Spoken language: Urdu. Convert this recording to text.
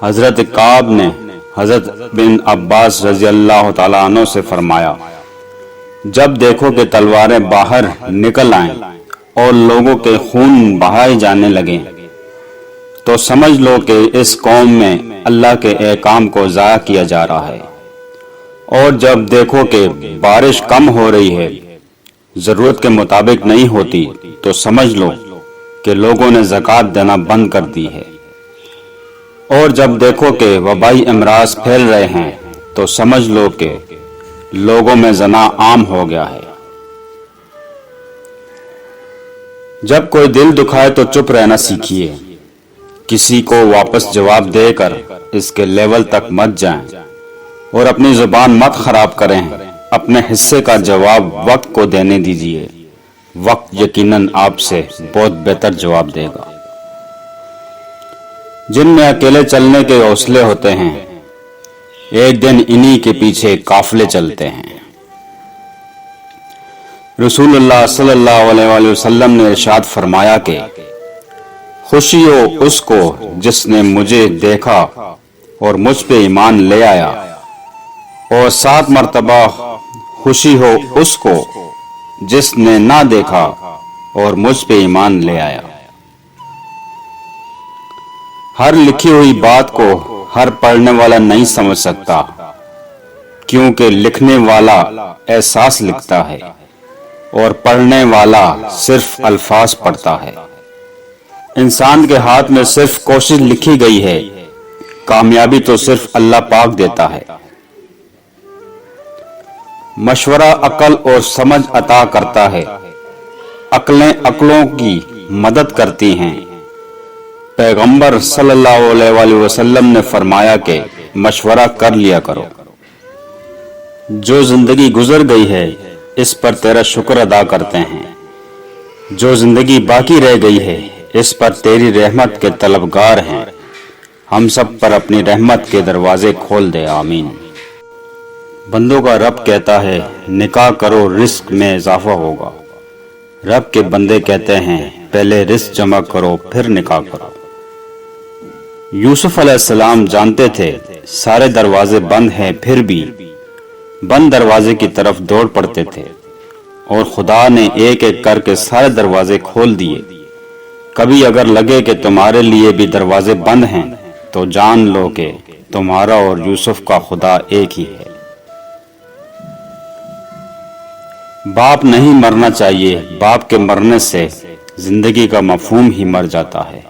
حضرت کعب نے حضرت بن عباس رضی اللہ تعالیٰ عنہ سے فرمایا، جب دیکھو کہ تلواریں باہر نکل آئیں اور لوگوں کے خون بہائے جانے لگیں تو سمجھ لو کہ اس قوم میں اللہ کے احکام کو ضائع کیا جا رہا ہے، اور جب دیکھو کہ بارش کم ہو رہی ہے، ضرورت کے مطابق نہیں ہوتی، تو سمجھ لو کہ لوگوں نے زکوٰۃ دینا بند کر دی ہے، اور جب دیکھو کہ وبائی امراض پھیل رہے ہیں تو سمجھ لو کہ لوگوں میں زنا عام ہو گیا ہے۔ جب کوئی دل دکھائے تو چپ رہنا سیکھیے، کسی کو واپس جواب دے کر اس کے لیول تک مت جائیں، اور اپنی زبان مت خراب کریں، اپنے حصے کا جواب وقت کو دینے دیجیے، وقت یقیناً آپ سے بہت بہتر جواب دے گا۔ جن میں اکیلے چلنے کے حوصلے ہوتے ہیں، ایک دن انہی کے پیچھے قافلے چلتے ہیں۔ رسول اللہ صلی اللہ علیہ وآلہ وسلم نے ارشاد فرمایا کہ خوشی ہو اس کو جس نے مجھے دیکھا اور مجھ پہ ایمان لے آیا، اور 7 مرتبہ خوشی ہو اس کو جس نے نہ دیکھا اور مجھ پہ ایمان لے آیا۔ ہر لکھی ہوئی بات کو ہر پڑھنے والا نہیں سمجھ سکتا، کیونکہ لکھنے والا احساس لکھتا ہے اور پڑھنے والا صرف الفاظ پڑھتا ہے۔ انسان کے ہاتھ میں صرف کوشش لکھی گئی ہے، کامیابی تو صرف اللہ پاک دیتا ہے۔ مشورہ عقل اور سمجھ عطا کرتا ہے، عقلیں عقلوں کی مدد کرتی ہیں۔ پیغمبر صلی اللہ علیہ وآلہ وسلم نے فرمایا کہ مشورہ کر لیا کرو۔ جو زندگی گزر گئی ہے اس پر تیرا شکر ادا کرتے ہیں، جو زندگی باقی رہ گئی ہے اس پر تیری رحمت کے طلبگار ہیں۔ ہم سب پر اپنی رحمت کے دروازے کھول دے، آمین۔ بندوں کا رب کہتا ہے نکاح کرو، رزق میں اضافہ ہوگا۔ رب کے بندے کہتے ہیں پہلے رزق جمع کرو پھر نکاح کرو۔ یوسف علیہ السلام جانتے تھے سارے دروازے بند ہیں، پھر بھی بند دروازے کی طرف دوڑ پڑتے تھے، اور خدا نے ایک ایک کر کے سارے دروازے کھول دیے۔ کبھی اگر لگے کہ تمہارے لیے بھی دروازے بند ہیں تو جان لو کہ تمہارا اور یوسف کا خدا ایک ہی ہے۔ باپ نہیں مرنا چاہیے، باپ کے مرنے سے زندگی کا مفہوم ہی مر جاتا ہے۔